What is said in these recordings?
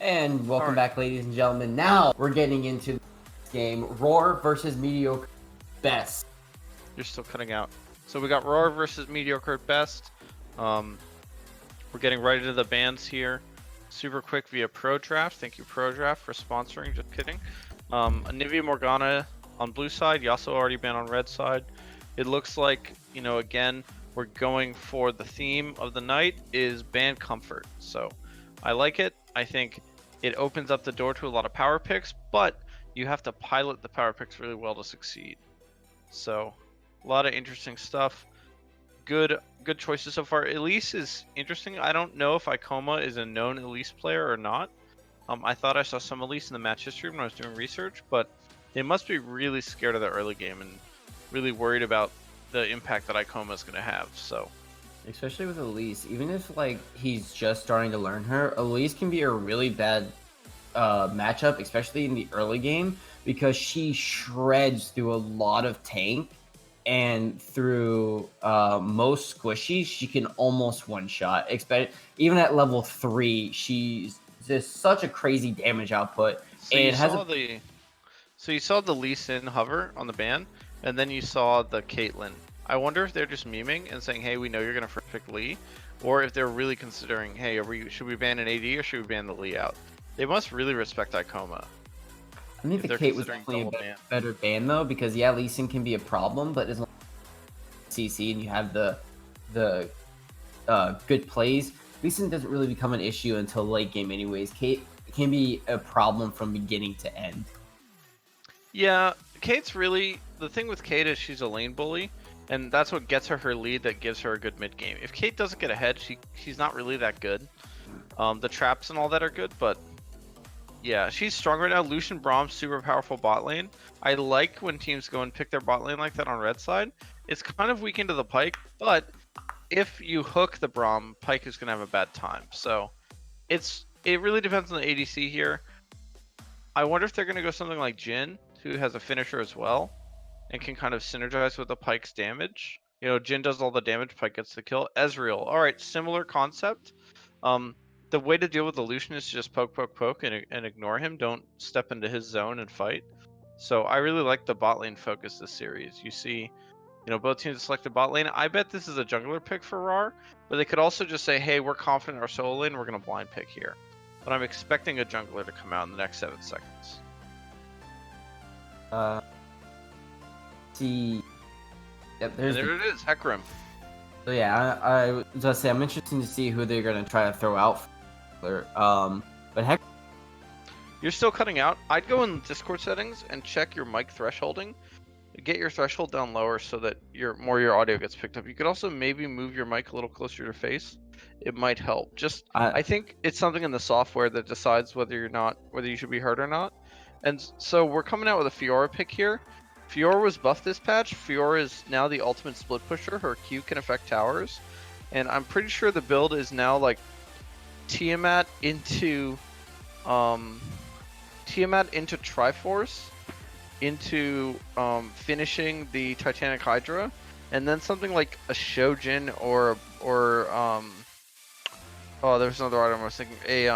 And welcome Alright. back, ladies and gentlemen. Now we're getting into this game, Roar versus Mediocre Best. You're still cutting out. So we got Roar versus Mediocre at Best. We're getting right into the bans here. Super quick via Pro Draft. Thank you, Pro Draft, for sponsoring. Just kidding. Anivia Morgana on blue side. Yasuo already banned on red side. It looks like, again, we're going for the theme of the night is ban comfort. So I like it. I think it opens up the door to a lot of power picks, but you have to pilot the power picks really well to succeed. So a lot of interesting stuff. Good choices so far. Elise is interesting. I don't know if Icoma is a known Elise player or not. I thought I saw some Elise in the match history when I was doing research, but they must be really scared of the early game and really worried about the impact that Icoma is going to have. So, especially with Elise, even if he's just starting to learn her, Elise can be a really bad matchup, especially in the early game, because she shreds through a lot of tank. And through most squishies, she can almost one-shot. Even at level 3, she's just such a crazy damage output. So you saw the Lee Sin hover on the ban, and then you saw the Caitlyn. I wonder if they're just memeing and saying, "Hey, we know you're gonna first pick Lee," or if they're really considering, "Hey, should we ban an AD or should we ban the Lee out?" They must really respect Icoma. I think the Kate was definitely a better ban though, because yeah, Lee Sin can be a problem, but as long as CC and you have the good plays, Lee Sin doesn't really become an issue until late game anyways. Kate can be a problem from beginning to end. Yeah, Kate's really, the thing with Kate is she's a lane bully, and that's what gets her lead that gives her a good mid game. If Kate doesn't get ahead, she's not really that good. The traps and all that are good, but yeah, she's strong right now. Lucian Braum, super powerful bot lane. I like when teams go and pick their bot lane like that on red side. It's kind of weak into the Pyke, but if you hook the Braum, Pyke is going to have a bad time. So it really depends on the ADC here. I wonder if they're going to go something like Jhin, who has a finisher as well, and can kind of synergize with the Pyke's damage. Jhin does all the damage, Pyke gets the kill. Ezreal, all right, similar concept. The way to deal with the Lucian is to just poke, and ignore him. Don't step into his zone and fight. So I really like the bot lane focus this series. You see, both teams selected bot lane. I bet this is a jungler pick for RAR, but they could also just say, hey, we're confident in our solo lane, we're going to blind pick here. But I'm expecting a jungler to come out in the next 7 seconds. Yep, there it is, Hecarim. So yeah, I was gonna say I'm interested to see who they're gonna try to throw out. But heck, you're still cutting out. I'd go in Discord settings and check your mic thresholding. Get your threshold down lower so that your audio gets picked up. You could also maybe move your mic a little closer to your face. It might help. I think it's something in the software that decides whether you should be heard or not. And so we're coming out with a Fiora pick here. Fiora was buffed this patch. Fiora is now the ultimate split pusher. Her Q can affect towers. And I'm pretty sure the build is now like Tiamat into Triforce, into finishing the Titanic Hydra, and then something like a Shojin or there's another item I was thinking, a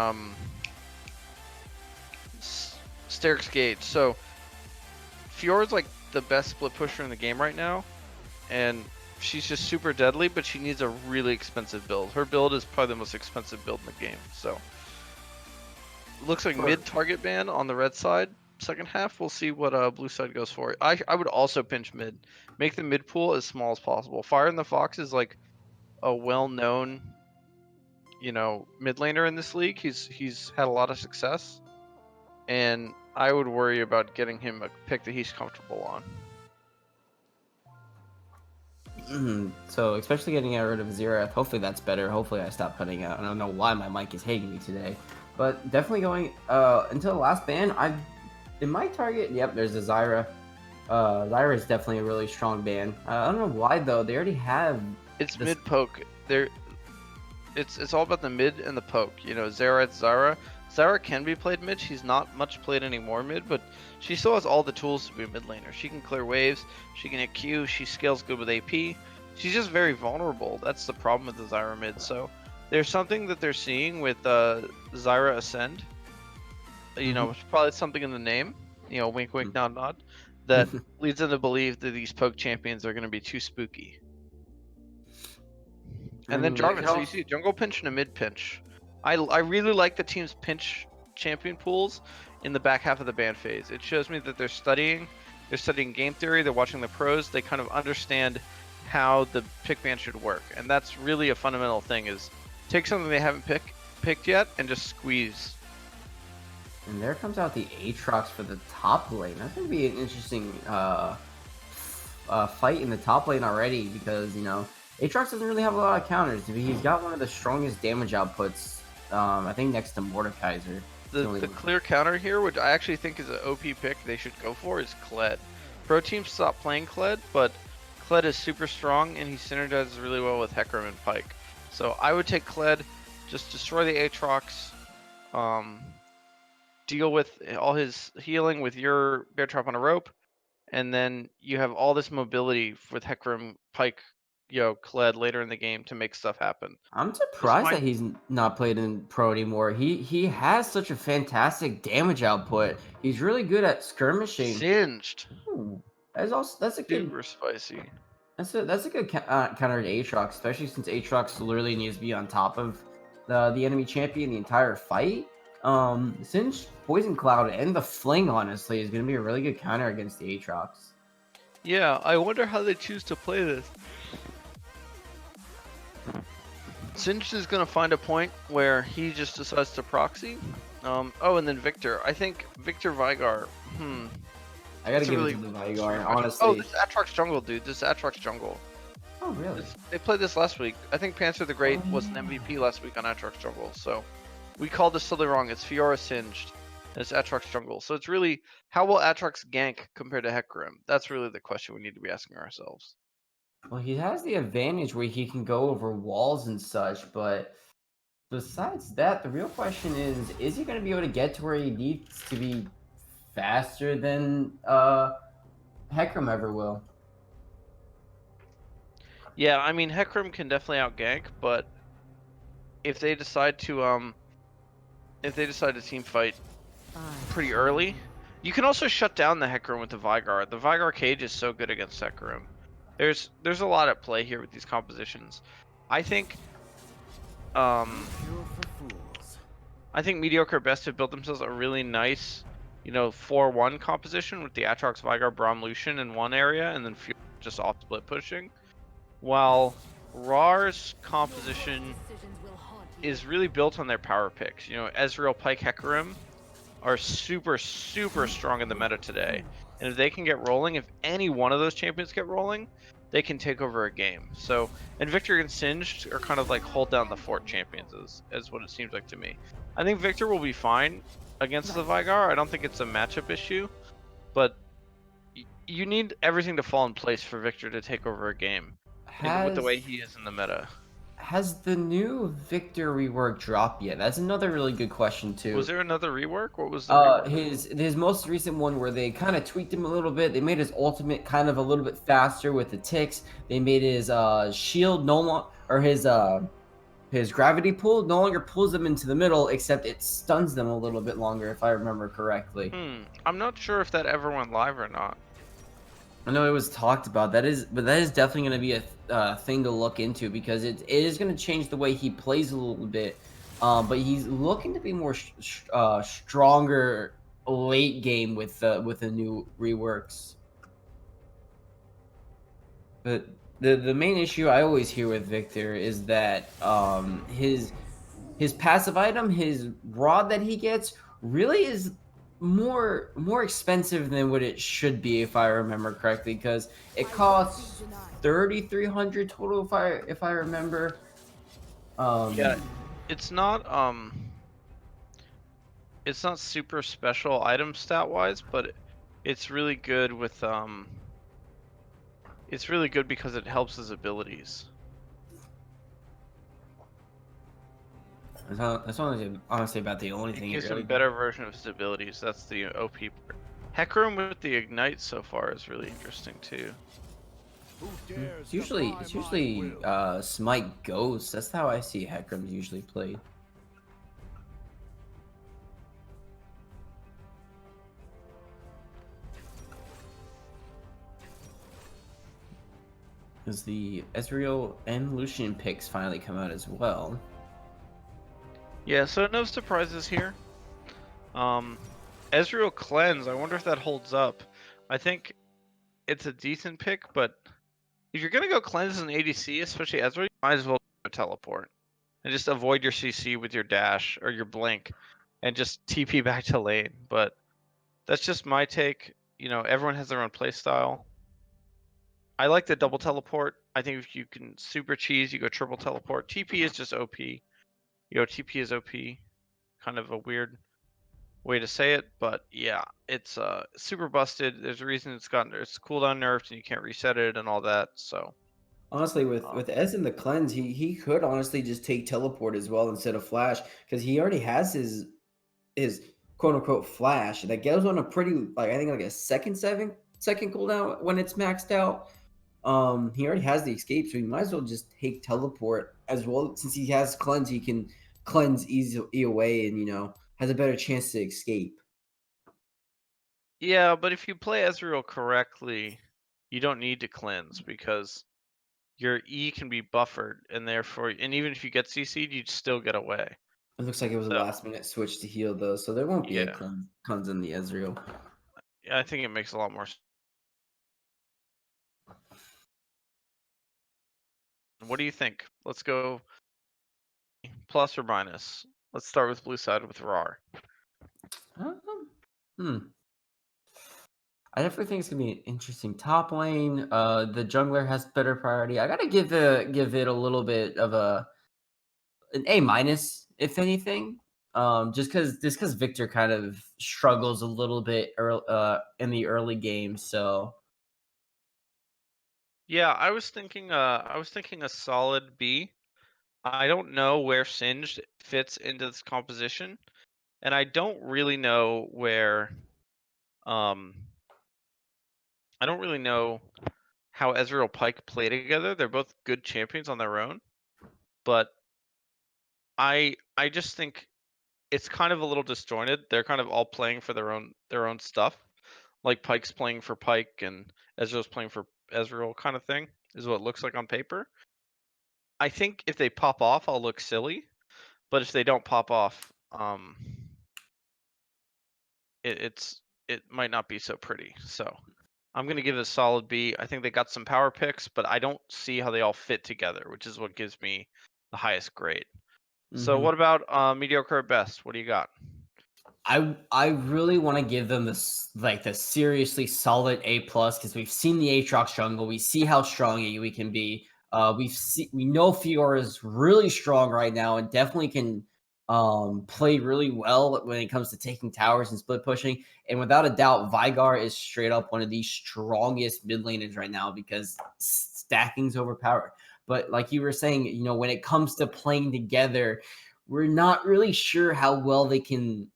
Sterix Gauge. So Fiora's like the best split pusher in the game right now, and she's just super deadly, but she needs a really expensive build. Her build is probably the most expensive build in the game. So looks like mid target ban on the red side. Second half, we'll see what blue side goes for. I would also pinch mid. Make the mid pool as small as possible. Fire in the Fox is like a well-known, mid laner in this league. He's had a lot of success, and I would worry about getting him a pick that he's comfortable on. So especially getting rid of Xerath, hopefully that's better. Hopefully I stop cutting out. I don't know why my mic is hating me today, but definitely going into the last ban. In my target, yep, there's a Zyra. Zyra is definitely a really strong ban. I don't know why though. They already have. It's mid poke. It's all about the mid and the poke. Zyra can be played mid. She's not much played anymore mid, but she still has all the tools to be a mid laner. She can clear waves. She can hit Q. She scales good with AP. She's just very vulnerable. That's the problem with the Zyra mid. So there's something that they're seeing with Zyra Ascend you know, it's probably something in the name, you know, wink, wink, nod, nod, that leads them to believe that these poke champions are going to be too spooky. I And then mean, they could Jarvan, so you also. see a jungle pinch and a mid pinch. I really like the team's pinch champion pools in the back half of the ban phase. It shows me that they're studying game theory, they're watching the pros, they kind of understand how the pick ban should work. And that's really a fundamental thing, is take something they haven't picked yet and just squeeze. And there comes out the Aatrox for the top lane. That's gonna be an interesting fight in the top lane already, because you know Aatrox doesn't really have a lot of counters. He's got one of the strongest damage outputs, I think, next to Mordekaiser. The clear counter here, which I actually think is an OP pick they should go for, is Kled. Pro teams stop playing Kled, but Kled is super strong and he synergizes really well with Hecarim and Pyke. So I would take Kled, just destroy the Aatrox, deal with all his healing with your Bear Trap on a rope, and then you have all this mobility with Hecarim, Pyke, you know, Kled later in the game to make stuff happen. I'm surprised that he's not played in pro anymore. He has such a fantastic damage output. He's really good at skirmishing. Singed. Ooh, that's a good. Super spicy. That's a good counter to Aatrox, especially since Aatrox literally needs to be on top of the enemy champion the entire fight. Since Poison Cloud and the Fling, honestly, is going to be a really good counter against the Aatrox. Yeah, I wonder how they choose to play this. Singed is going to find a point where he just decides to proxy. Oh, and then Victor. I think Victor Vigar. I gotta give it to the Vigar, honestly. Oh, this is Aatrox jungle, dude. This is Aatrox jungle. Oh, really? They played this last week. I think Panther the Great was an MVP last week on Aatrox jungle, so we called this totally wrong. It's Fiora Singed, and it's Aatrox jungle. So it's really, how will Aatrox gank compared to Hecarim? That's really the question we need to be asking ourselves. Well, he has the advantage where he can go over walls and such, but besides that, the real question is he going to be able to get to where he needs to be faster than Hecarim ever will? Yeah, I mean, Hecarim can definitely outgank, but if they decide to team fight pretty early, you can also shut down the Hecarim with the Vigar. The Vigar cage is so good against Hecarim. There's a lot at play here with these compositions. I think Mediocre Best have built themselves a really nice, you know, 4-1 composition with the Aatrox, Vigar, Braum, Lucian in one area, and then just off split pushing. While RWR's composition is really built on their power picks. You know, Ezreal, Pyke, Hecarim are super, super strong in the meta today. And if they can get rolling, if any one of those champions get rolling, they can take over a game. So, and Victor and Singed are kind of like hold down the fort champions, as what it seems like to me. I think Victor will be fine against the Vigar. I don't think it's a matchup issue, but you need everything to fall in place for Victor to take over a game with the way he is in the meta. Has the new Victor rework dropped yet? That's another really good question too. Was there another rework? What was the rework? His most recent one, where they kind of tweaked him a little bit. They made his ultimate kind of a little bit faster with the ticks. They made his shield no longer, or his gravity pull no longer pulls them into the middle, except it stuns them a little bit longer, if I remember correctly. I'm not sure if that ever went live or not. I know it was talked about. But that is definitely going to be a thing to look into, because it is going to change the way he plays a little bit. But he's looking to be more stronger late game with the new reworks. But the main issue I always hear with Victor is that his passive item, his rod that he gets, really is more expensive than what it should be, if I remember correctly, because it costs 3,300 total, if I remember. Yeah, it's not super special item stat wise, but it's really good with it's really good because it helps his abilities. That's honestly about the only thing. It gives him a better version of his abilities. That's the OP part. Hecarim with the Ignite so far is really interesting too. It's usually Smite Ghost. That's how I see Hecarim's usually played. Because the Ezreal and Lucian picks finally come out as well. Yeah, so no surprises here. Ezreal Cleanse, I wonder if that holds up. I think it's a decent pick, but if you're gonna go Cleanse as an ADC, especially Ezreal, you might as well go teleport. And just avoid your CC with your dash or your blink and just TP back to lane. But that's just my take. You know, everyone has their own play style. I like the double teleport. I think if you can super cheese, you go triple teleport. TP is just OP. You know, TP is OP. Kind of a weird way to say it, but yeah, it's super busted. There's a reason it's gotten its cooldown nerfed and you can't reset it and all that. So Honestly, with um, Ez in the cleanse, he could honestly just take teleport as well instead of flash because he already has his quote unquote flash that goes on a pretty like I think like a second cooldown when it's maxed out. He already has the escape, so he might as well just take teleport as well. Since he has cleanse, he can cleanse easy away and has a better chance to escape. yeah, but if you play Ezreal correctly, you don't need to cleanse because your E can be buffered, and therefore, and even if you get CC'd, you'd still get away. It looks like it was a So last minute switch to heal though, so there won't be a yeah, cleanse in the Ezreal. I think it makes a lot more sense. What do you think? Let's go plus or minus. Let's start with blue side with RAR. Um, hmm. I definitely think it's gonna be an interesting top lane. The jungler has better priority. I gotta give it a little bit of an A minus, if anything. Just because Victor kind of struggles a little bit in the early game. So Yeah, I was thinking a solid B. I don't know where Singed fits into this composition, and I don't really know where um I don't really know how Ezreal Pike play together. They're both good champions on their own, but I just think it's kind of a little disjointed. They're kind of all playing for their own stuff. Like Pike's playing for Pike and Ezreal's playing for Ezreal kind of thing, is what it looks like on paper. I think if they pop off, I'll look silly, but if they don't pop off, it might not be so pretty. So I'm gonna give it a solid B. I think they got some power picks, but I don't see how they all fit together, which is what gives me the highest grade. So mhm. what about mediocre at best? What do you got? I really want to give them this like the seriously solid A plus because we've seen the Aatrox jungle. We see how strong we can be. We know Fiora is really strong right now and definitely can play really well when it comes to taking towers and split pushing. And without a doubt, Vigar is straight up one of the strongest mid laners right now because stacking's overpowered. But like you were saying, when it comes to playing together, we're not really sure how well they can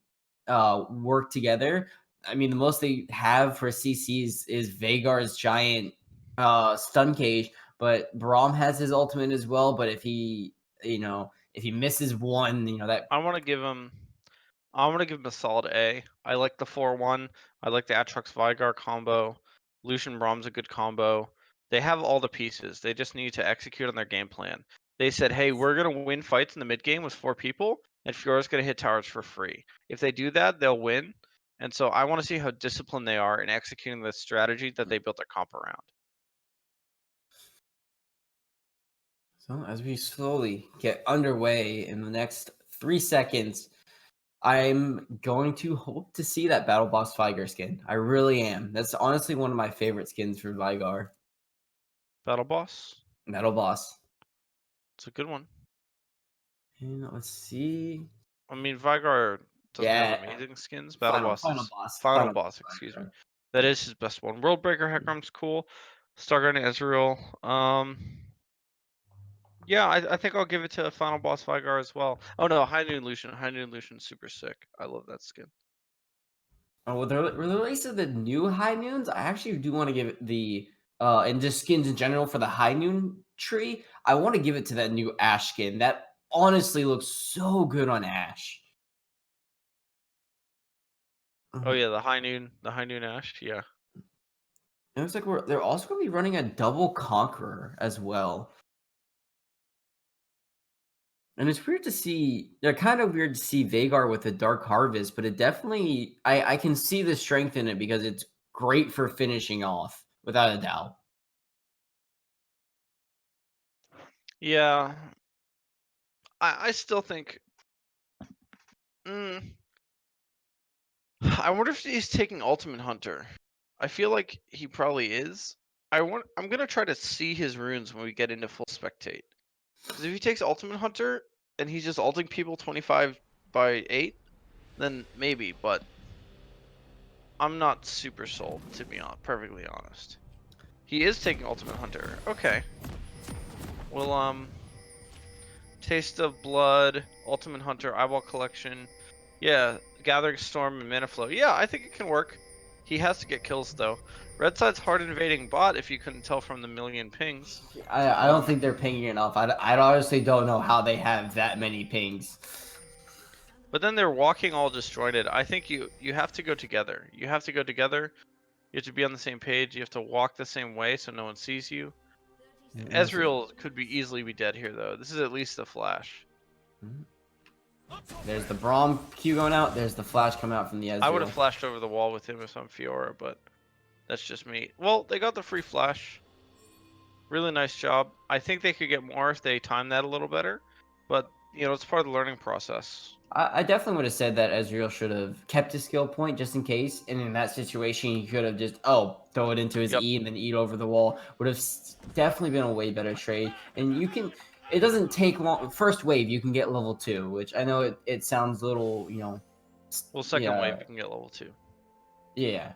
work together. I mean, the most they have for CCs is Vagar's giant stun cage, but Braum has his ultimate as well. But if he misses one, that I want to give him. I want to give him a solid A. I like the 4-1. I like the Atrox Vigar combo. Lucian Brahm's a good combo. They have all the pieces. They just need to execute on their game plan. They said, hey, we're going to win fights in the mid game with 4 people, and Fiora's going to hit towers for free. If they do that, they'll win. And so I want to see how disciplined they are in executing the strategy that they built their comp around. so as we slowly get underway in the next 3 seconds, I'm going to hope to see that Battle Boss Vigar skin. I really am. That's honestly one of my favorite skins for Vigar. Battle Boss, Battle Boss. it's a good one. And let's see. I mean, Vigar doesn't have Yeah, amazing skins. Battle final Boss final is boss. Final Final Boss, boss excuse me. Vigar. That is his best one. Worldbreaker Hecarim's cool. Stargarden Ezreal. Yeah, I think I'll give it to Final Boss Vigar as well. Oh no, High Noon Lucian. High Noon Lucian's super sick. I love that skin. Oh, with the release of the new High Noons, I actually do want to give it and just skins in general for the High Noon tree. I want to give it to that new Ash skin. That honestly looks so good on Ash. Oh Mhm. yeah, the High Noon Ash. Yeah. It looks like they're also going to be running a double Conqueror as well. And it's weird to see. They're kind of weird to see Vagar with the Dark Harvest, but it definitely I can see the strength in it because it's great for finishing off, without a doubt. Yeah, I still think. Mm, I wonder if he's taking Ultimate Hunter. I feel like he probably is. I'm gonna try to see his runes when we get into full spectate. Because if he takes Ultimate Hunter and he's just ulting people 25 by 8, then maybe. But I'm not super sold, to be perfectly honest. He is taking Ultimate Hunter. Okay. Well, Taste of Blood, Ultimate Hunter, Eyeball Collection. Yeah, Gathering Storm and Mana Flow. Yeah, I think it can work. He has to get kills though. Red side's hard invading bot if you couldn't tell from the million pings. I don't think they're pinging enough. I honestly don't know how they have that many pings. But then they're walking all disjointed. I think you have to go together. You have to go together. You have to be on the same page. You have to walk the same way so no one sees you. Ezreal could easily be dead here though. This is at least a flash. There's the Braum Q going out. There's the flash coming out from the Ezreal. I would have flashed over the wall with him if I'm Fiora, but that's just me. Well, they got the free flash. Really nice job. I think they could get more if they time that a little better, but you know, it's part of the learning process. I definitely would have said that Ezreal should have kept his skill point just in case, and in that situation, he could have just throw it into his E and then eat over the wall. Would have definitely been a way better trade. And you can, it doesn't take long. First wave, you can get level 2, which I know it sounds a little, Well, second wave you can get level 2. Yeah. It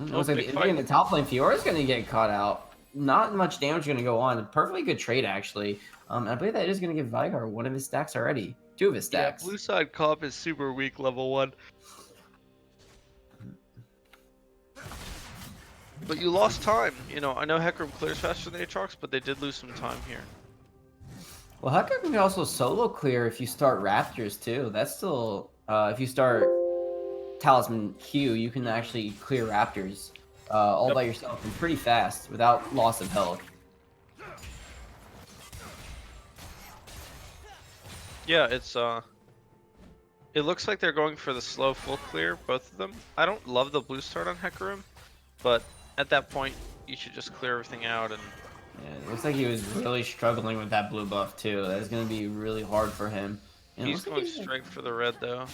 Oh, looks like big in the top lane, Fiora's going to get caught out. Not much damage going to go on. Perfectly good trade, actually. I believe that is going to give Vigar one of his stacks already. 2 of his stacks. Yeah, blue side comp is super weak level 1. But you lost time. You know, I know Hecarim clears faster than Aatrox, but they did lose some time here. Well, Hecarim can also solo clear if you start Raptors, too. That's still... if you start Talisman Q, you can actually clear Raptors all by yourself and pretty fast without loss of health. Yeah, it looks like they're going for the slow full clear, both of them. I don't love the blue start on Hecarim, but at that point, you should just clear everything out. And yeah, it looks like he was really struggling with that blue buff too. That's going to be really hard for him. And he's going straight for the red though,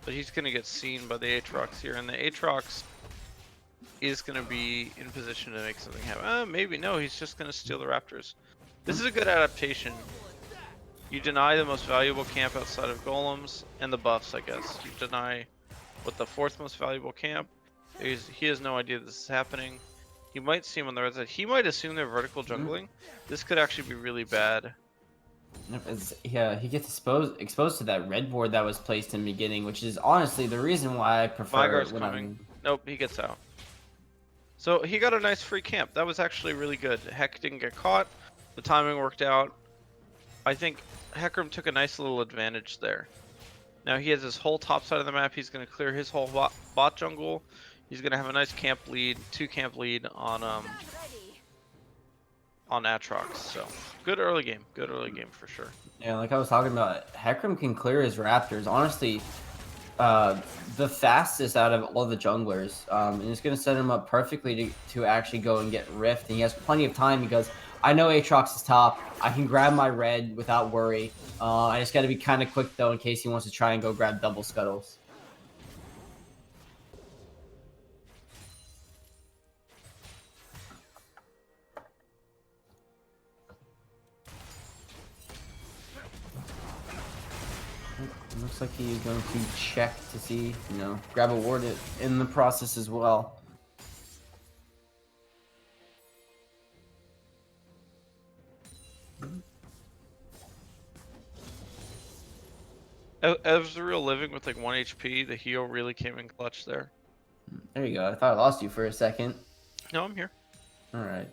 but he's going to get seen by the Aatrox here, and the Aatrox is going to be in position to make something happen. Maybe no, he's just going to steal the Raptors. This is a good adaptation. You deny the most valuable camp outside of golems and the buffs, I guess. You deny what the 4th most valuable camp. He has no idea this is happening. He might see him on the red side. He might assume they're vertical jungling. This could actually be really bad. Yeah, he gets exposed to that red board that was placed in the beginning, which is honestly the reason why I prefer Vigar's coming. Nope, he gets out. So he got a nice free camp. That was actually really good. Heck didn't get caught. The timing worked out. I think Hecarim took a nice little advantage there. Now he has his whole top side of the map. He's going to clear his whole bot jungle. He's going to have a nice camp lead, 2 camp lead on Aatrox. So good early game for sure. Yeah, like I was talking about, Hecarim can clear his Raptors. Honestly, the fastest out of all the junglers, and it's going to set him up perfectly to actually go and get Rift. And he has plenty of time because I know Aatrox is top. I can grab my red without worry. I just got to be kind of quick though in case he wants to try and go grab double scuttles. Looks like he's going to check to see, grab a ward in the process as well. Ezreal living with like 1 HP, the heal really came in clutch there. There you go. I thought I lost you for a second. No, I'm here. Alright.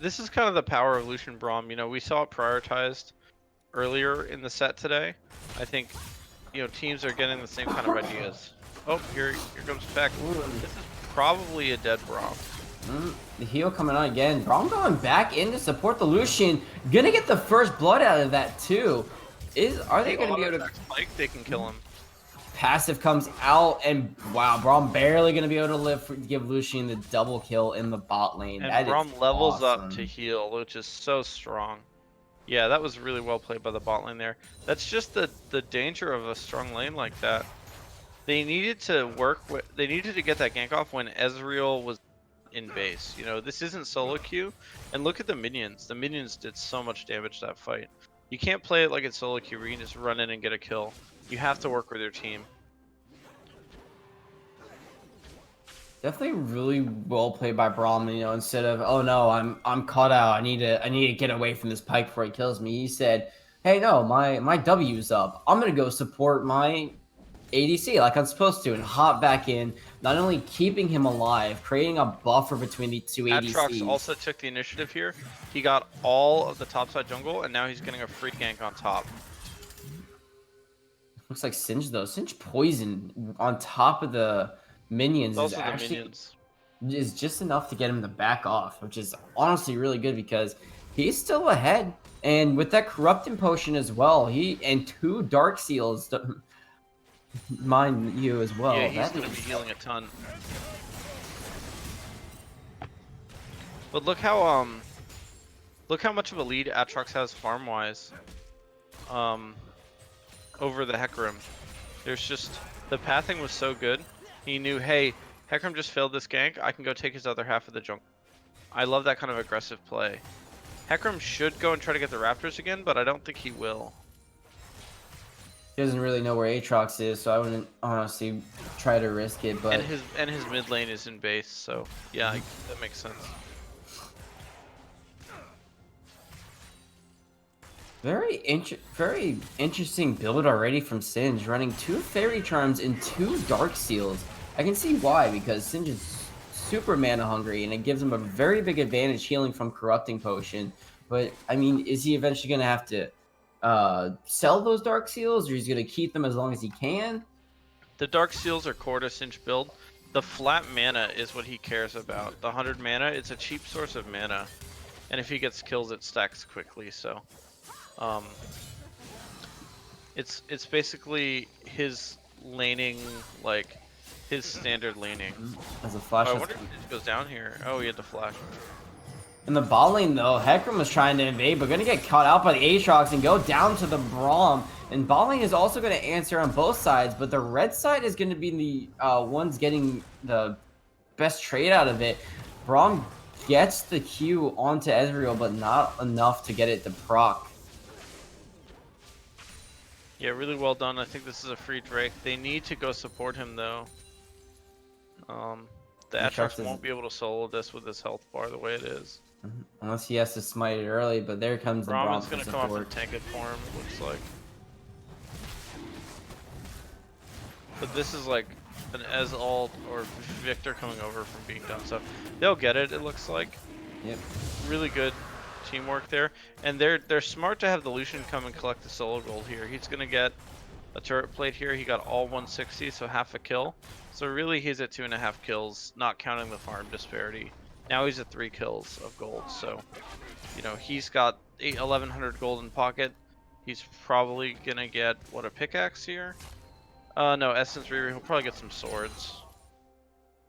This is kind of the power of Lucian Braum. You know, we saw it prioritized earlier in the set today. I think, teams are getting the same kind of ideas. Oh, here comes Peck. This is probably a dead Braum. The heal coming on again. Braum going back in to support the Lucian. Gonna get the first blood out of that too. Are they gonna be able to Spike? They can kill him. passive comes out and wow, Braum barely gonna be able to live to give Lucian the double kill in the bot lane. And That is Braum levels awesome. up to heal, which is so strong. Yeah, that was really well played by the bot lane there. That's just the danger of a strong lane like that. They needed to they needed to get that gank off when Ezreal was in base. You know, this isn't solo queue. And look at the minions. The minions did so much damage that fight. You can't play it like it's solo queue where you can just run in and get a kill. You have to work with your team. Definitely really well played by Braum, you know, instead of, oh no, I'm caught out. I need to get away from this pike before he kills me. He said, hey no, my W's up. I'm gonna go support my ADC like I'm supposed to and hop back in, not only keeping him alive, creating a buffer between the two ADCs. Aatrox also took the initiative here. He got all of the topside jungle, and now he's getting a free gank on top. Looks like Singe though. Singe poison on top of the minions is actually is just enough to get him to back off, which is honestly really good because he's still ahead. And with that corrupting potion as well, and 2 dark seals. Mind you as well. Yeah, he's going to be healing a ton. But look how much of a lead Aatrox has farm wise over the Hecarim. There's just the pathing was so good. He knew, hey, Hecarim just failed this gank. I can go take his other half of the jungle. I love that kind of aggressive play. Hecarim should go and try to get the Raptors again, but I don't think he will. He doesn't really know where Aatrox is, so I wouldn't honestly try to risk it. But and his mid lane is in base, so yeah, that makes sense. Very interesting build already from Singe, running 2 Fairy Charms and 2 Dark Seals. I can see why, because Singe is super mana hungry, and it gives him a very big advantage healing from Corrupting Potion. But I mean, is he eventually gonna have to sell those Dark Seals, or he's gonna keep them as long as he can? The Dark Seals are core to Singe build. The flat mana is what he cares about. The 100 mana, it's a cheap source of mana, and if he gets kills, it stacks quickly. So, it's basically his laning, like his standard laning. As a flash, I wonder if it goes down here. Oh, he had to flash. In the bot lane, though, Hecarim was trying to invade, but gonna get caught out by the Aatrox and go down to the Braum. And bot lane is also gonna answer on both sides, but the red side is gonna be the ones getting the best trade out of it. Braum gets the Q onto Ezreal, but not enough to get it to proc. Yeah, really well done. I think this is a free Drake. They need to go support him, though. The Aatrox won't be able to solo this with his health bar the way it is. Unless he has to smite it early, but there comes the Braum. Brahman's gonna come up and tank it for him, it looks like. But this is like an ult or Victor coming over from being done, so they'll get it, it looks like. Yep. Really good teamwork there. And they're smart to have the Lucian come and collect the solo gold here. He's gonna get a turret plate here. He got all 160, so half a kill. So really he's at 2.5 kills, not counting the farm disparity. Now he's at 3 kills of gold, so you know he's got 1100 gold in pocket. He's probably gonna get what, a pickaxe here? No, Essence Reaver. He'll probably get some swords.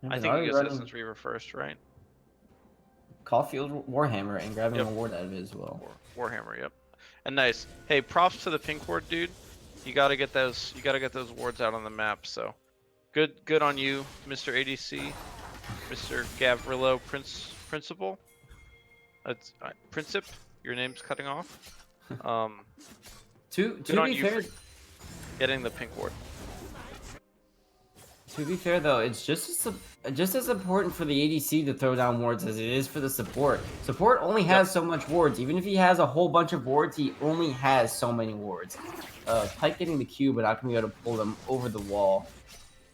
I think he gets Essence Reaver first, right? Caulfield Warhammer and grabbing a ward out of it as well. Warhammer, yep. And nice. Hey, props to the pink ward dude. You gotta get those. You gotta get those wards out on the map. So, good on you, Mr. ADC, Mr. Gavrillo Principal. That's Princip. Your name's cutting off. To be fair, getting the pink ward. To be fair though, it's just as important for the ADC to throw down wards as it is for the support. Support only has so much wards. Even if he has a whole bunch of wards, he only has so many wards. Pike getting the Q, but not gonna be able to pull them over the wall.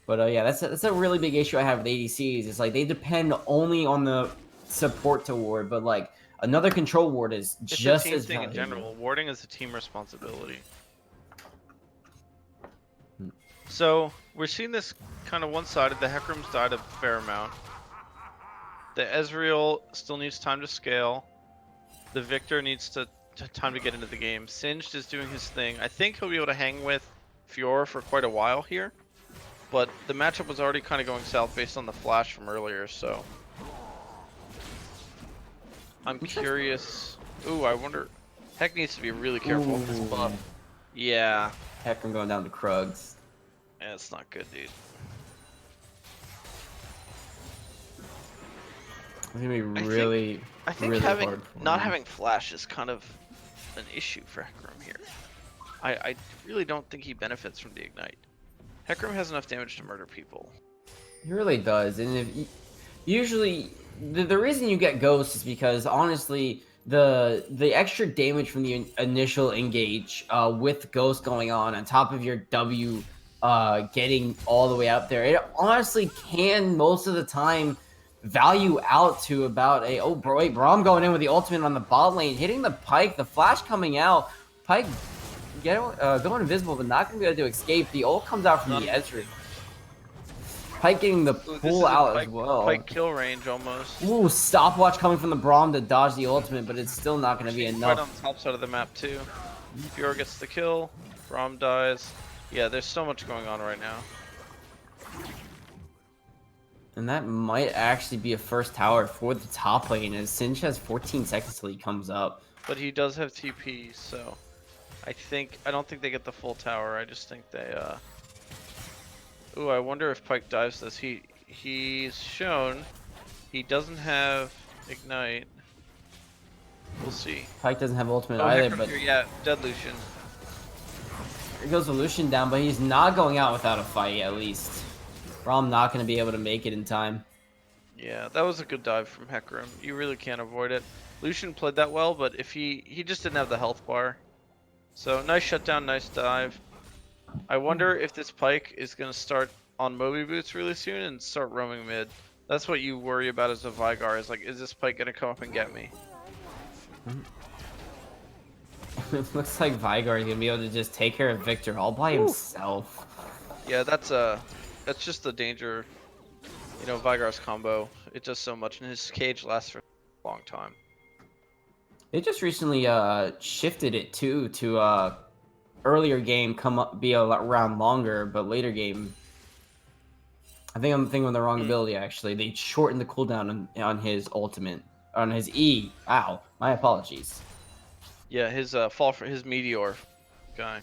But yeah, that's a really big issue I have with ADCs. It's like they depend only on the support to ward, but like another control ward is just as thing in general. Warding is a team responsibility. So we're seeing this kind of one-sided. The Hecarim's died a fair amount. The Ezreal still needs time to scale. The Victor needs time to get into the game. Singed is doing his thing. I think he'll be able to hang with Fiora for quite a while here. But the matchup was already kind of going south based on the flash from earlier, so I'm curious. Ooh, I wonder. Heck needs to be really careful with this buff. Yeah. Heck, I'm going down to Krugs. Yeah, it's not good, dude. It's gonna be really, I think really having hard for not him. having flash is kind of an issue for Hecarim here. I really don't think he benefits from the ignite. Hecarim has enough damage to murder people. He really does, and usually the reason you get Ghost is because honestly the extra damage from the initial engage with Ghost going on top of your W getting all the way out there, it honestly can most of the time value out to about a wait, Braum going in with the ultimate on the bot lane, hitting the Pyke, the flash coming out, Pyke going invisible, but not gonna be able to escape. The ult comes out from the Ezreal. Pyke getting the pull out as well. Pyke kill range almost. Ooh, stopwatch coming from the Braum to dodge the ultimate, but it's still not going to be enough. Right on the top side of the map too. Fiora gets the kill. Braum dies. Yeah, there's so much going on right now. And that might actually be a first tower for the top lane, as Singe has 14 seconds till he comes up. But he does have TP, so I don't think they get the full tower. I just think they Ooh, I wonder if Pyke dives this. He's shown he doesn't have ignite. We'll see. Pyke doesn't have ultimate either, but yeah, dead Lucian. Here goes the Lucian down, but he's not going out without a fight at least. Braum not going to be able to make it in time. Yeah, that was a good dive from Hecarim. You really can't avoid it. Lucian played that well, but if he just didn't have the health bar. So nice shutdown, nice dive. I wonder if this Pyke is going to start on Moby Boots really soon and start roaming mid. That's what you worry about as a Vigar, is like, is this Pyke going to come up and get me? It looks like Vigar is going to be able to just take care of Victor all by himself. Yeah, that's just the danger. You know, Vigar's combo, it does so much, and his cage lasts for a long time. They just recently shifted it too to earlier game be a round longer, but later game, I think I'm thinking of the wrong ability actually. They shortened the cooldown on his ultimate, on his E. Ow, my apologies. Yeah, his fall for his meteor guy.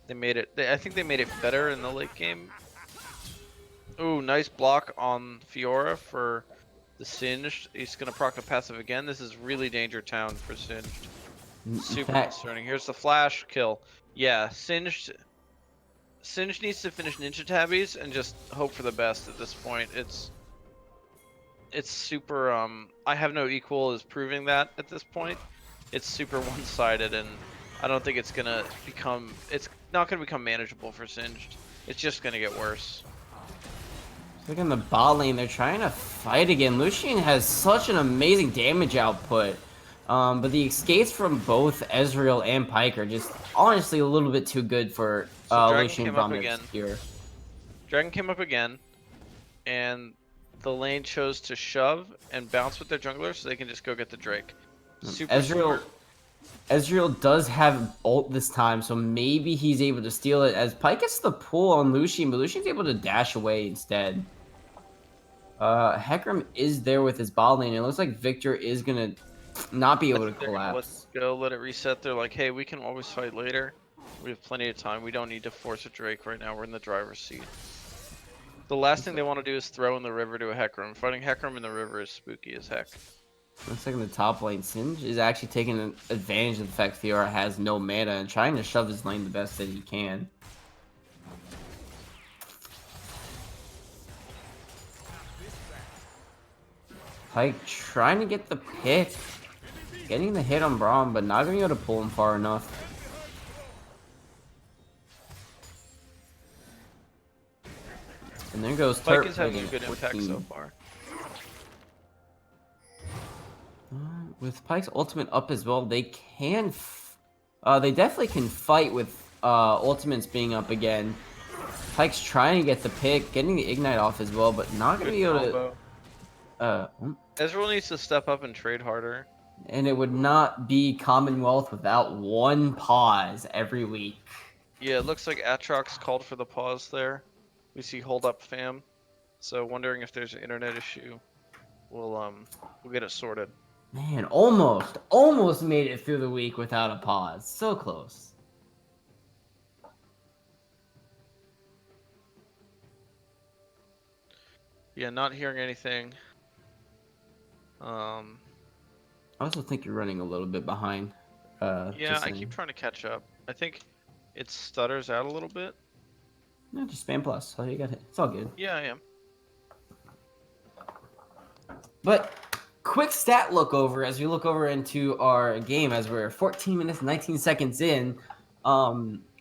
They made it. I think they made it better in the late game. Ooh, nice block on Fiora for the Singed. He's gonna proc the passive again. This is really danger town for Singed. Super concerning. Here's the flash kill. Yeah, Singed needs to finish Ninja Tabbies and just hope for the best at this point. It's super I have no equal is proving that at this point. It's super one-sided, and I don't think it's not gonna become manageable for Singed. It's just gonna get worse. Look in the bot lane, they're trying to fight again. Lucian has such an amazing damage output. But the escapes from both Ezreal and Pyke are just honestly a little bit too good for Lucian here. Dragon came up again, and the lane chose to shove and bounce with their jungler so they can just go get the Drake. Ezreal does have ult this time, so maybe he's able to steal it as Pyke gets the pull on Lucian, but Lucian's able to dash away instead. Hecarim is there with his bot lane. It looks like Victor is gonna not be able to collapse. Let's go, let it reset. They're like, hey, we can always fight later. We have plenty of time. We don't need to force a Drake right now. We're in the driver's seat. The last thing they want to do is throw in the river to a Hecarim. Fighting Hecarim in the river is spooky as heck. Looks like in the top lane, Singe is actually taking advantage of the fact Fiora has no mana and trying to shove his lane the best that he can. Pyke trying to get the pick. Getting the hit on Braum, but not going to be able to pull him far enough. And there goes Turk. Pyke is having a good impact so far. With Pyke's ultimate up as well, they can... they definitely can fight with ultimates being up again. Pyke's trying to get the pick, getting the ignite off as well, but not gonna Good be able combo. to. Ezreal needs to step up and trade harder. And it would not be Commonwealth without one pause every week. Yeah, it looks like Atrox called for the pause there. We see hold up fam. So wondering if there's an internet issue. We'll get it sorted. Man, almost made it through the week without a pause. So close. Yeah, not hearing anything. I also think you're running a little bit behind. Yeah, I keep trying to catch up. I think it stutters out a little bit. No, just spam plus. So you got it. It's all good. Yeah, I am. But quick stat look over as we look over into our game as we're 14 minutes 19 seconds in.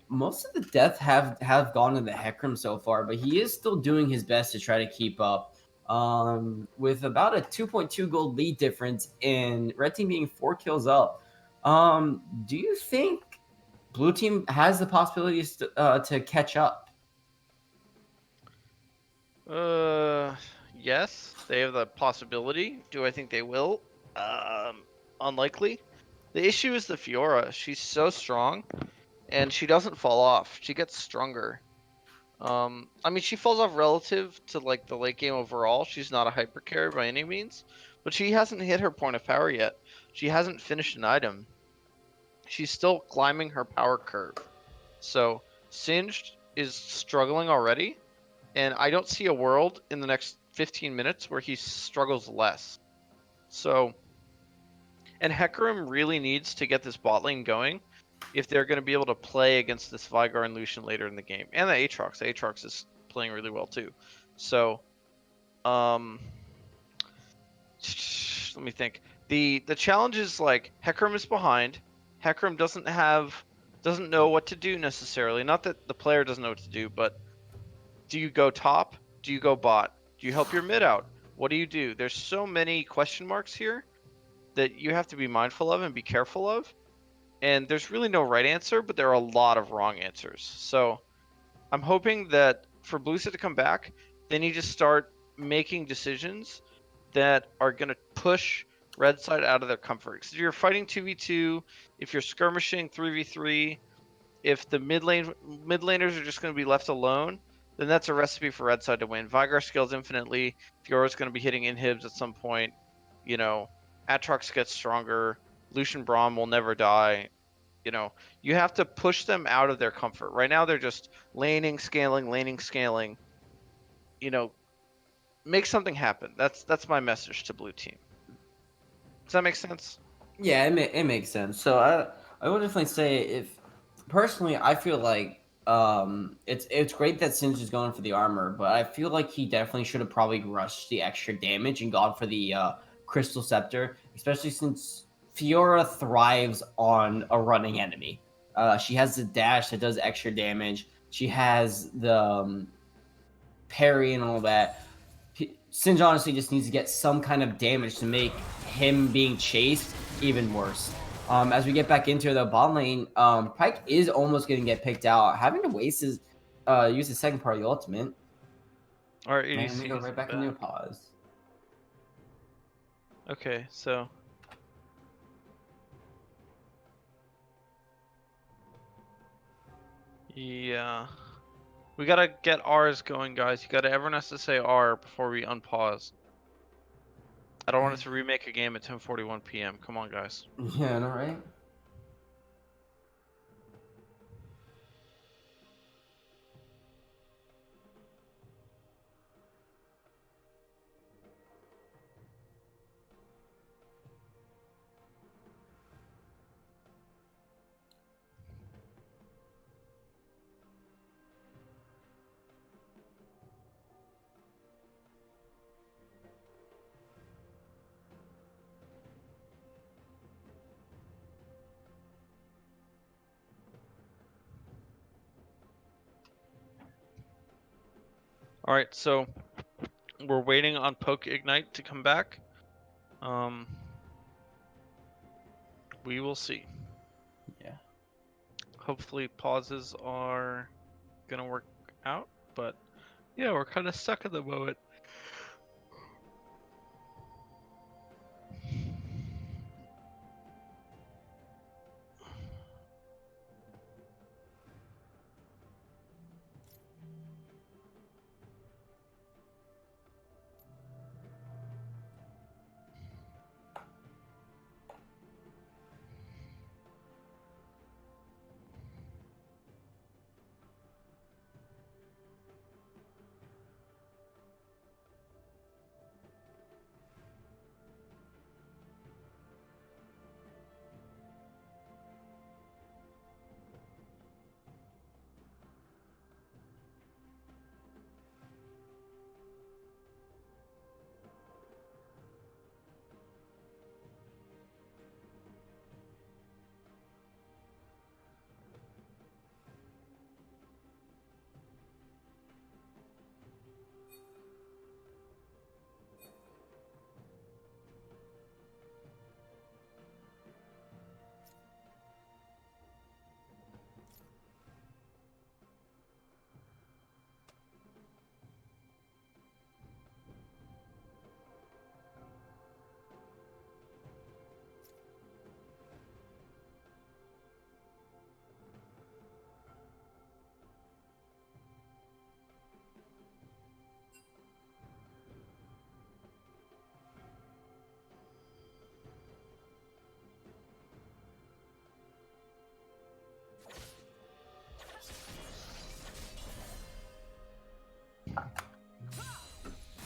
Most of the deaths have gone to the Hecarim so far, but he is still doing his best to try to keep up. With about a 2.2 gold lead difference and red team being 4 kills up. Do you think blue team has the possibilities to catch up? Yes, they have the possibility. Do I think they will? Unlikely. The issue is the Fiora. She's so strong, and she doesn't fall off. She gets stronger. I mean, she falls off relative to like the late game overall. She's not a hyper carry by any means, but she hasn't hit her point of power yet. She hasn't finished an item. She's still climbing her power curve. So Singed is struggling already, and I don't see a world in the next 15 minutes where he struggles less. So, and Hecarim really needs to get this bot lane going if they're going to be able to play against this Vigar and Lucian later in the game, and the Aatrox. The Aatrox is playing really well too. So, let me think. The challenge is like Hecarim is behind. Hecarim doesn't know what to do necessarily. Not that the player doesn't know what to do, but do you go top? Do you go bot? Do you help your mid out? What do you do? There's so many question marks here that you have to be mindful of and be careful of. And there's really no right answer, but there are a lot of wrong answers. So I'm hoping that for Blue Set to come back, they need to start making decisions that are going to push Red Side out of their comfort. Because if you're fighting 2v2, if you're skirmishing 3v3, if the mid laners are just going to be left alone, then that's a recipe for Red Side to win. Vigar scales infinitely. Fiora's going to be hitting inhibs at some point. You know, Atrox gets stronger. Lucian Braum will never die. You know, you have to push them out of their comfort. Right now, they're just laning, scaling. You know, make something happen. That's my message to blue team. Does that make sense? Yeah, it makes sense. So I would definitely say if personally I feel like it's great that Singe is going for the armor, but I feel like he definitely should have probably rushed the extra damage and gone for the Crystal Scepter, especially since Fiora thrives on a running enemy. She has the dash that does extra damage. She has the parry and all that. Singe honestly just needs to get some kind of damage to make him being chased even worse. As we get back into the bot lane, Pyke is almost going to get picked out, having to waste his use the second part of the ultimate, Our and we ADC go is right back into a pause. Okay, so yeah. We gotta get R's going, guys. Everyone has to say R before we unpause. I don't want us to remake a game at 10:41 p.m. Come on, guys. Yeah, no, right? All right, so we're waiting on Poke Ignite to come back. We will see. Yeah. Hopefully pauses are gonna work out. but yeah, we're kind of stuck at the moment.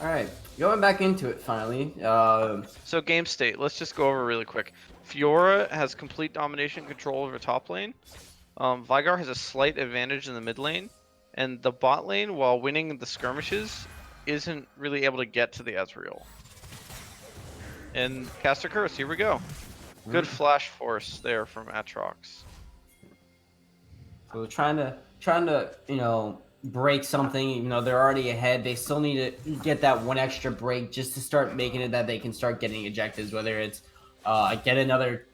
All right, going back into it finally. So game state, let's just go over really quick. Fiora has complete domination control over top lane. Vigar has a slight advantage in the mid lane, and the bot lane, while winning the skirmishes, isn't really able to get to the Ezreal. And Caster Curse, here we go. Good flash force there from Atrox. So trying to break something, even though they're already ahead. They still need to get that one extra break just to start making it that they can start getting ejectives, whether it's get another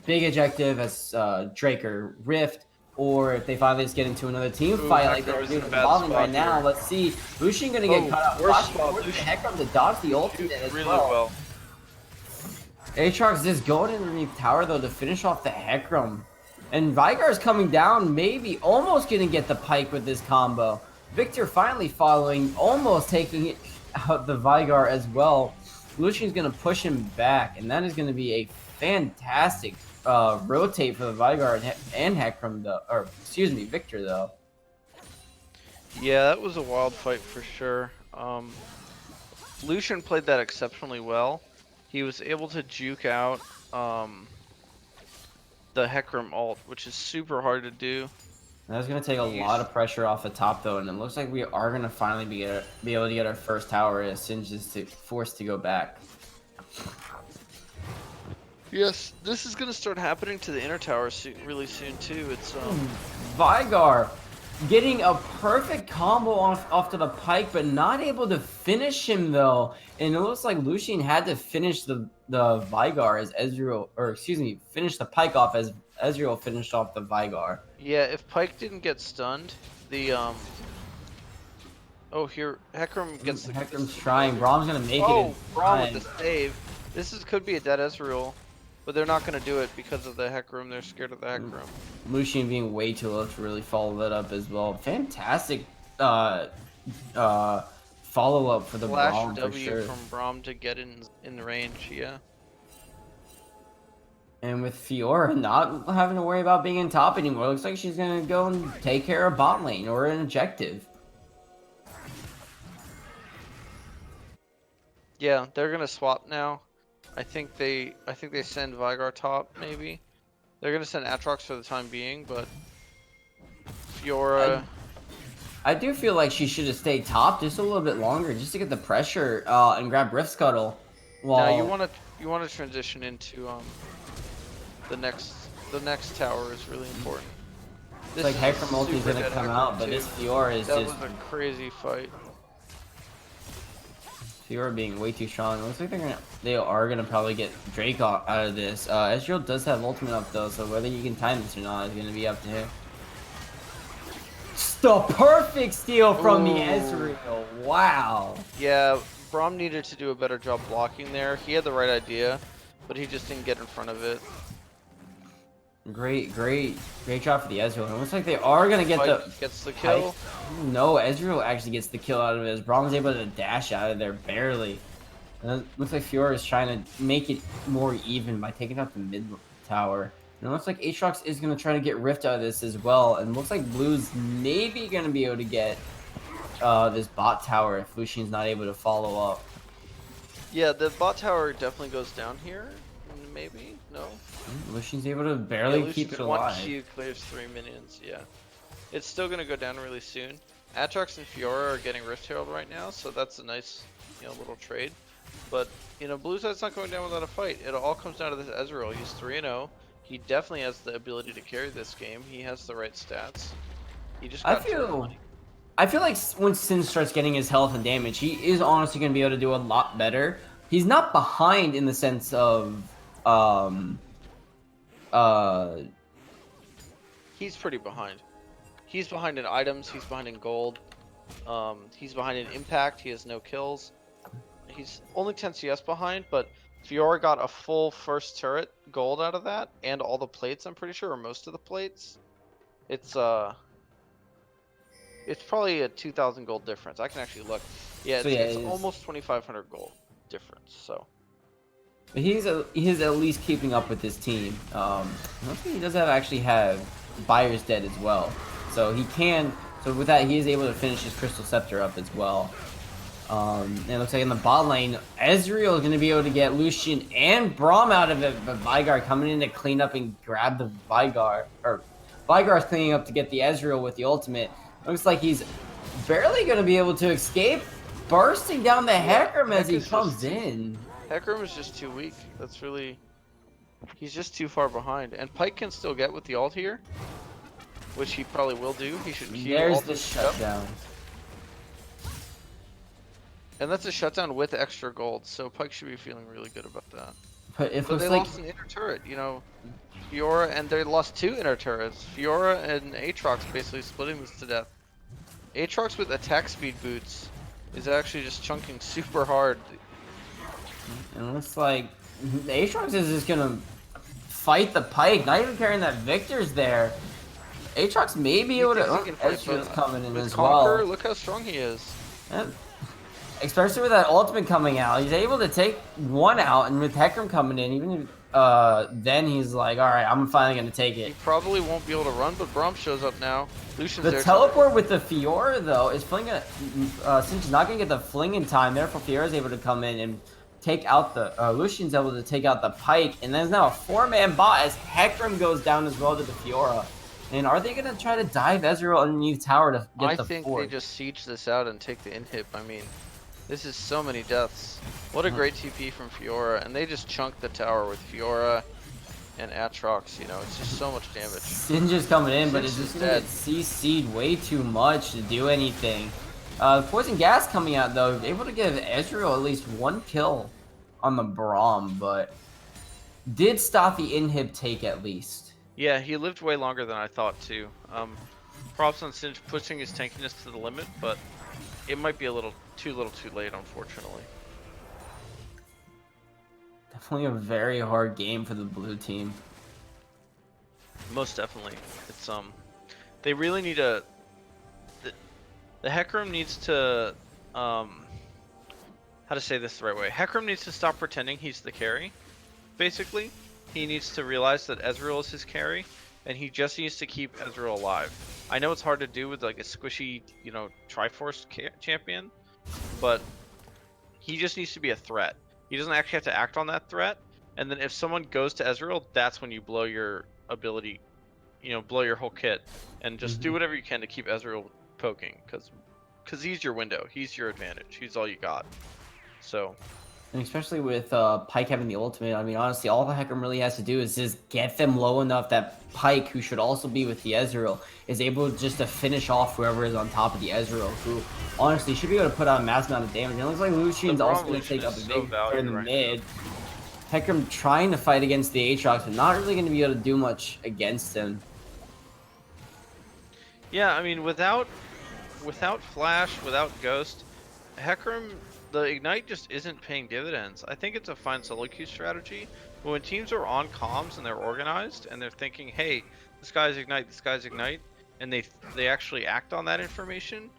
big ejective as Drake or Rift, or if they finally just get into another team fight like they're doing right now. Here. Let's see. Lucian gonna get cut out. Heck from the dodge the ultimate as really well. Aatrox is going underneath tower though to finish off the Hecarim. And Vigar's coming down, maybe almost gonna get the pike with this combo. Victor finally following, almost taking out the Vigar as well. Lucian's gonna push him back, and that is gonna be a fantastic rotate for the Vigar and Hecarim though, or excuse me, Victor though. Yeah, that was a wild fight for sure. Lucian played that exceptionally well. He was able to juke out the Hecarim ult, which is super hard to do. That's going to take a lot of pressure off the top though, and it looks like we are going to finally be able to get our first tower as Singe is forced to go back. Yes, this is going to start happening to the inner tower really soon too. It's Vigar getting a perfect combo off to the pike, but not able to finish him though. And it looks like Lucian had to finish the Vigar as Ezreal, or excuse me, finish the pike off as Ezreal finished off the Vigar. Yeah, if Pike didn't get stunned, the oh, here Hecarim gets the Hecarim's trying. Brahm's gonna make it. Oh, Braum with the save. This could be a dead Ezreal, but they're not gonna do it because of the Hecarim. They're scared of the Hecarim. Lucian being way too low to really follow that up as well. Fantastic follow up for the Braum for sure. From Braum to get in the range, yeah. And with Fiora not having to worry about being in top anymore, looks like she's gonna go and take care of bot lane or an objective. Yeah, they're gonna swap now. I think they send Vigar top maybe. They're gonna send Atrox for the time being, but Fiora. I do feel like she should have stayed top just a little bit longer, just to get the pressure and grab Rift Scuttle. Now you wanna transition into the next tower is really important. It's like Hecarim ulti's gonna come out, but this Fiora is that just... was a crazy fight. Fiora being way too strong. It looks like they are gonna probably get Drake out of this. Ezreal does have ultimate up though, so whether you can time this or not is gonna be up to him. The perfect steal from the Ooh. Ezreal. Wow. Yeah, Braum needed to do a better job blocking there. He had the right idea, but he just didn't get in front of it. Great job for the Ezreal. It looks like they are gonna get Gets the kill. No, Ezreal actually gets the kill out of it as Braum was able to dash out of there barely. And it looks like Fiora is trying to make it more even by taking out the mid tower. And it looks like Aatrox is going to try to get Rift out of this as well. And it looks like Blue's maybe going to be able to get this bot tower if Lucian's not able to follow up. Yeah, the bot tower definitely goes down here. Maybe? No? Lucian's able to barely keep it alive. 1 Q clears 3 minions, yeah. It's still going to go down really soon. Aatrox and Fiora are getting Rift Herald right now, so that's a nice, little trade. But, Blue side's not going down without a fight. It all comes down to this Ezreal. He's 3-0. He definitely has the ability to carry this game. He has the right stats. He just got I feel like when Sin starts getting his health and damage, he is honestly going to be able to do a lot better. He's not behind in the sense of, he's pretty behind. He's behind in items. He's behind in gold. He's behind in impact. He has no kills. He's only 10 CS behind, but Fiora got a full first turret gold out of that, and all the plates, I'm pretty sure, or most of the plates. It's probably a 2,000 gold difference. I can actually look. Yeah, it's almost 2,500 gold difference. So he's at least keeping up with his team. I don't think he does actually have Buyer's Dead as well, so he can. So with that, he is able to finish his Crystal Scepter up as well. And it looks like in the bot lane, Ezreal is going to be able to get Lucian and Braum out of it, but Veigar coming in to clean up and grab the Veigar. Or Veigar's cleaning up to get the Ezreal with the ultimate. Looks like he's barely going to be able to escape, bursting down the Hecarim as he comes in. Hecarim is just too weak. He's just too far behind. And Pyke can still get with the ult here, which he probably will do. He should keep There's the shutdown. And that's a shutdown with extra gold, so Pyke should be feeling really good about that. But they lost an inner turret, Fiora, and they lost 2 inner turrets. Fiora and Aatrox basically splitting this to death. Aatrox with attack speed boots is actually just chunking super hard. And it looks like Aatrox is just gonna fight the Pyke, not even caring that Victor's there. Aatrox may be able to. Ezreal's coming in as well. Look how strong he is. Especially with that ultimate coming out, he's able to take one out, and with Hecarim coming in, even then he's like, all right, I'm finally gonna take it. He probably won't be able to run, but Braum shows up now. Lucian's the teleport with the Fiora though is since he's not gonna get the fling in time, therefore Fiora's able to come in and take out the Lucian's able to take out the Pyke, and there's now a 4-man bot as Hecarim goes down as well to the Fiora. And are they gonna try to dive Ezreal underneath tower to get the think fort? They just siege this out and take the inhib. I mean, this is so many deaths. What a great TP from Fiora, and they just chunked the tower with Fiora and Aatrox. It's just so much damage. Sinja's coming in, but it's just gonna get CC'd way too much to do anything. Poison gas coming out though, able to give Ezreal at least 1 kill on the Braum, but did stop the inhib take at least. Yeah, he lived way longer than I thought too. Props on Sinj pushing his tankiness to the limit, but it might be a little too late, unfortunately. Definitely a very hard game for the blue team. Most definitely. It's they really need the Hecarim needs to how to say this the right way. Hecarim needs to stop pretending he's the carry. Basically, he needs to realize that Ezreal is his carry, and he just needs to keep Ezreal alive. I know it's hard to do with like a squishy, Triforce champion, but he just needs to be a threat. He doesn't actually have to act on that threat, and then if someone goes to Ezreal, that's when you blow your ability, blow your whole kit, and just do whatever you can to keep Ezreal poking, because he's your window, he's your advantage, he's all you got. So. And especially with Pyke having the ultimate, I mean, honestly, all the Hecarim really has to do is just get them low enough that Pyke, who should also be with the Ezreal, is able just to finish off whoever is on top of the Ezreal, who honestly should be able to put out a mass amount of damage. And it looks like Lucian's also going to take up a big in the mid. Hecarim trying to fight against the Aatrox, but not really going to be able to do much against him. Yeah, I mean, without Flash, without Ghost, Hecarim, the Ignite just isn't paying dividends. I think it's a fine solo queue strategy, but when teams are on comms and they're organized and they're thinking, hey, this guy's Ignite, and they actually act on that information,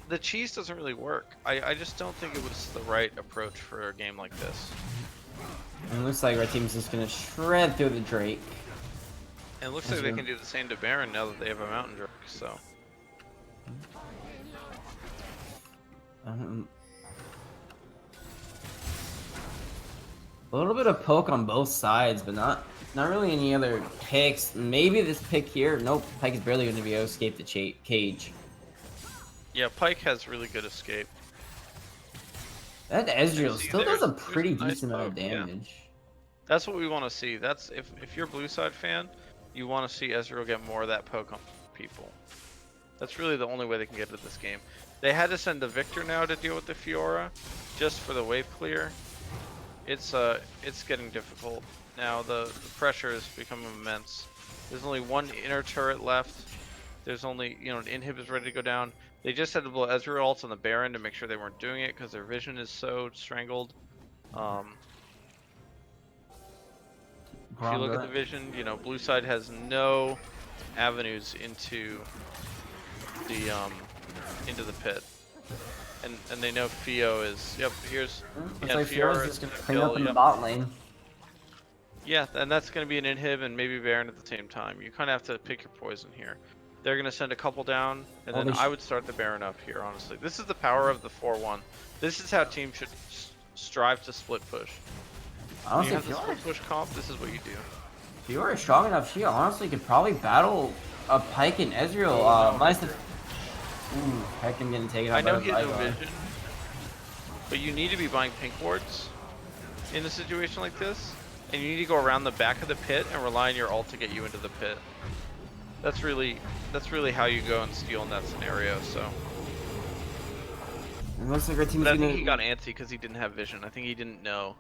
the cheese doesn't really work. I just don't think it was the right approach for a game like this. And it looks like our team's just gonna shred through the Drake. And it looks like they can do the same to Baron now that they have a Mountain Drake, so. A little bit of poke on both sides, but not really any other picks. Maybe this pick here. Nope, Pyke is barely going to be able to escape the cage. Yeah, Pyke has really good escape. That Ezreal still does a pretty nice decent amount of poke, yeah. damage. That's what we want to see. That's if you're a blue side fan, you want to see Ezreal get more of that poke on people. That's really the only way they can get to this game. They had to send the Victor now to deal with the Fiora, just for the wave clear. It's getting difficult now. The pressure is becoming immense. There's only one inner turret left. There's only, you know, an inhib is ready to go down. They just had to blow Ezreal ults on the Baron to make sure they weren't doing it because their vision is so strangled. If you look at the vision, you know, blue side has no avenues into the pit. And they know Fio is, yep, here's, yeah, like Fio's just gonna clean up in the bot lane. Yeah, and that's gonna be an inhib and maybe Baron at the same time. You kind of have to pick your poison here. They're gonna send a couple down, and then I would start the Baron up here, honestly. This is the power of the 4-1. This is how teams should strive to split push. When you have the split push comp, this is what you do. If you are strong enough, she honestly could probably battle a Pyke and Ezreal. Pyke can get taken out. I know he has no vision, but you need to be buying pink wards in a situation like this, and you need to go around the back of the pit and rely on your ult to get you into the pit. That's really how you go and steal in that scenario. So. It looks like our team's I think he got antsy because he didn't have vision. I think he didn't know,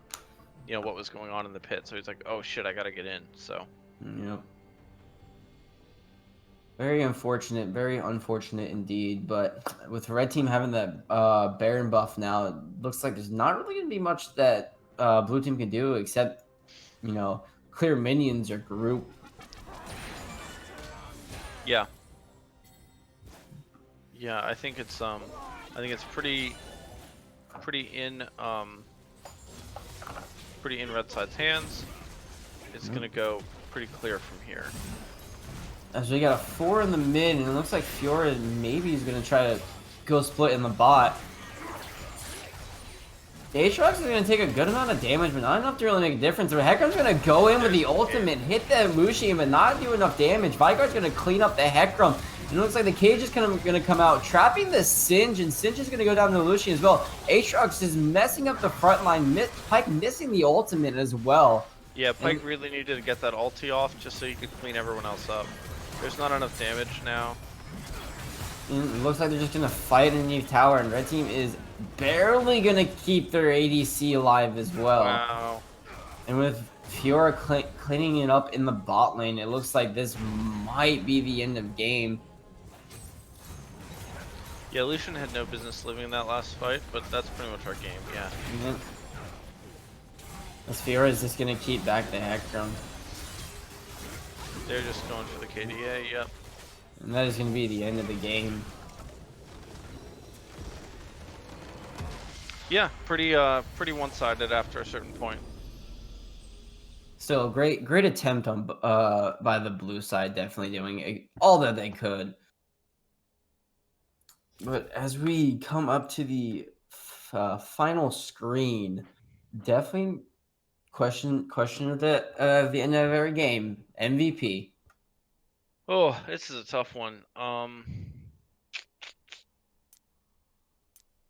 you know, what was going on in the pit. So he's like, "Oh shit, I gotta get in." So. Yep. Very unfortunate indeed. But with the red team having that Baron buff now, it looks like there's not really gonna be much that blue team can do except, you know, clear minions or group. Yeah. Yeah, I think it's pretty in red side's hands. It's gonna go pretty clear from here. As we got a 4 in the mid, and it looks like Fiora maybe is gonna try to go split in the bot. The Aatrox is gonna take a good amount of damage, but not enough to really make a difference. The Hecarim's gonna go in with the ultimate, hit the Lucian, but not do enough damage. Veigar's gonna clean up the Hecarim. And it looks like the cage is gonna come out, trapping the Singe, and Singe is gonna go down to the Lucian as well. Aatrox is messing up the front line, Pyke missing the ultimate as well. Yeah, Pyke really needed to get that ulti off just so he could clean everyone else up. There's not enough damage now. It looks like they're just gonna fight underneath tower, and red team is barely gonna keep their ADC alive as well. Wow. And with Fiora cleaning it up in the bot lane, it looks like this might be the end of game. Yeah, Lucian had no business living in that last fight, but that's pretty much our game, yeah. This Fiora is just gonna keep back the Hecarim. They're just going for the KDA, yep. And that is gonna be the end of the game. Yeah, pretty one-sided after a certain point. Still, great attempt on by the blue side, definitely doing all that they could. But as we come up to the final screen, definitely question of the end of every game, MVP. Oh, this is a tough one.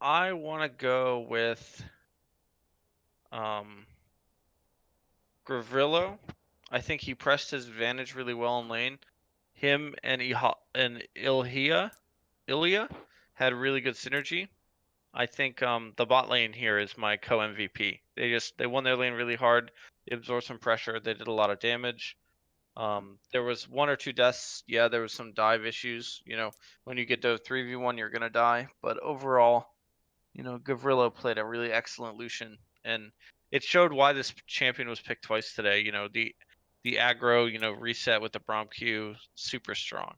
I want to go with Gravrillo. I think he pressed his advantage really well in lane. Him and Ilya had really good synergy. I think the bot lane here is my co-MVP. They won their lane really hard. They absorbed some pressure. They did a lot of damage. There was 1 or 2 deaths. Yeah, there was some dive issues. When you get to 3v1, you're gonna die. But overall, Gavrilo played a really excellent Lucian, and it showed why this champion was picked twice today. The aggro, reset with the Braum Q, super strong.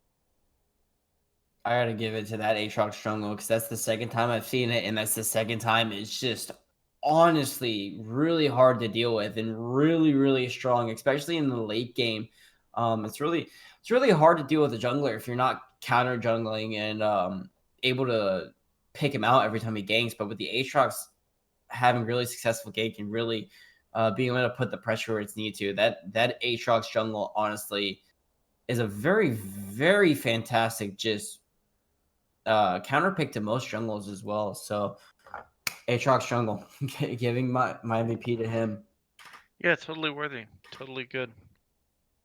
I gotta give it to that Aatrox jungle because that's the second time I've seen it, and that's the second time it's just honestly really hard to deal with and really, really strong, especially in the late game. It's really hard to deal with a jungler if you're not counter jungling and able to pick him out every time he ganks. But with the Aatrox having really successful gank and really being able to put the pressure where it's needed to, that Aatrox jungle honestly is a very, very fantastic just counter pick to most jungles as well. So Aatrox jungle, giving my MVP to him. Yeah, totally worthy, totally good.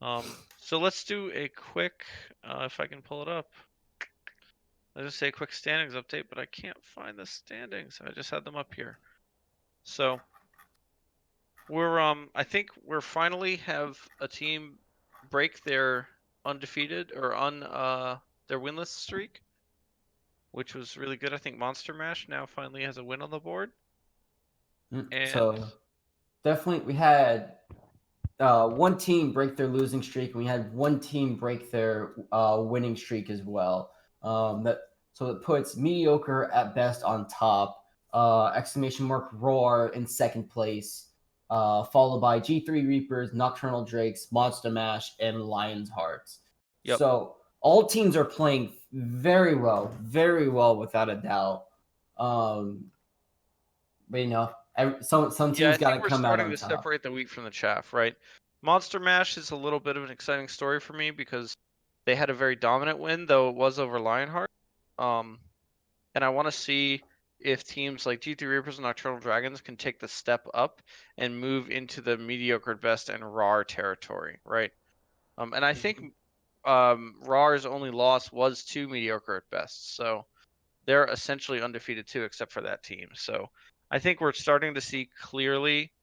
So let's do a quick, if I can pull it up. Let's just say a quick standings update, but I can't find the standings. I just had them up here. So I think we're finally have a team break their undefeated or their winless streak, which was really good. I think Monster Mash now finally has a win on the board. And So definitely, we had one team break their losing streak, and we had one team break their winning streak as well. So it puts mediocre at best on top. Exclamation mark roar in second place, followed by G3 Reapers, Nocturnal Drakes, Monster Mash, and Lion's Hearts. yep. So all teams are playing very well without a doubt. But some Yeah, I teams got think to we're come out starting on to top. separate the wheat from the chaff, right? Monster Mash is a little bit of an exciting story for me because they had a very dominant win, though it was over Lionheart. And I want to see if teams like G3 Reapers and Nocturnal Dragons can take the step up and move into the mediocre at best and RAR territory, right? And I think RAR's only loss was to mediocre at best, so they're essentially undefeated too, except for that team. So I think we're starting to see clearly,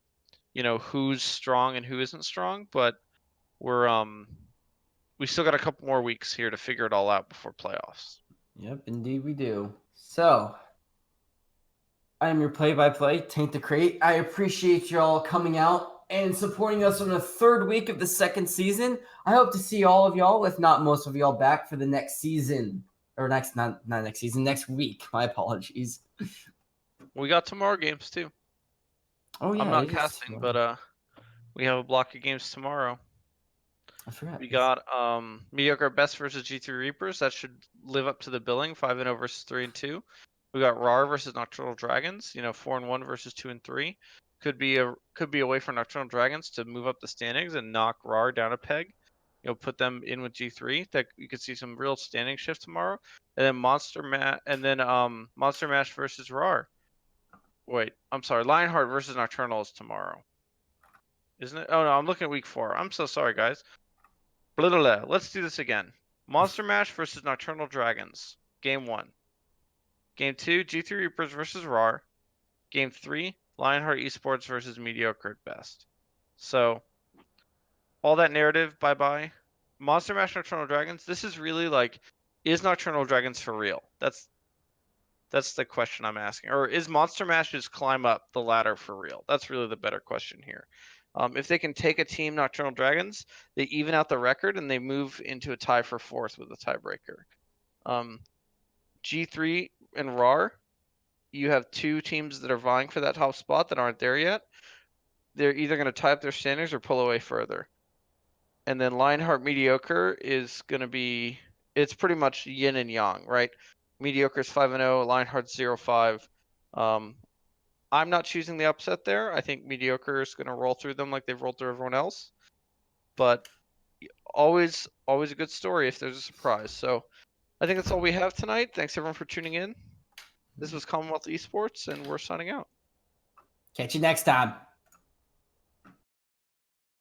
who's strong and who isn't strong, but we still got a couple more weeks here to figure it all out before playoffs. Yep, indeed we do. So, I am your play-by-play, Taint the Crate. I appreciate y'all coming out and supporting us on the third week of the second season. I hope to see all of y'all, if not most of y'all, back for the next season. Or not next season, next week. My apologies. We got tomorrow games too. Oh I'm yeah, not it is casting, tomorrow. but we have a block of games tomorrow. I forgot. We got mediocre at best versus G3 Reapers. That should live up to the billing. 5-0 versus 3-2. We got RAR versus Nocturnal Dragons. 4-1 versus 2-3. Could be a way for Nocturnal Dragons to move up the standings and knock RAR down a peg. Put them in with G3. That you could see some real standing shift tomorrow. And then Monster Mash versus RAR. Wait, I'm sorry. Lionheart versus Nocturnal is tomorrow. Isn't it? Oh no, I'm looking at week 4. I'm so sorry, guys. Blah, blah, blah. Let's do this again. Monster Mash versus Nocturnal Dragons. Game 1. Game 2, G3 Reapers versus RAR. Game 3, Lionheart Esports versus Mediocre at best. So, all that narrative, bye-bye. Monster Mash Nocturnal Dragons, this is really like, is Nocturnal Dragons for real? That's the question I'm asking. Or is Monster Mash's climb up the ladder for real? That's really the better question here. If they can take a team Nocturnal Dragons, they even out the record and they move into a tie for 4th with a tiebreaker. G3 and RAR, you have 2 teams that are vying for that top spot that aren't there yet. They're either going to tie up their standings or pull away further. And then Lionheart Mediocre is going to be, it's pretty much yin and yang, right? Mediocre is 5-0, Lionheart's 0-5. I'm not choosing the upset there. I think Mediocre is going to roll through them like they've rolled through everyone else. But always a good story if there's a surprise. So I think that's all we have tonight. Thanks everyone for tuning in. This was Commonwealth Esports, and we're signing out. Catch you next time.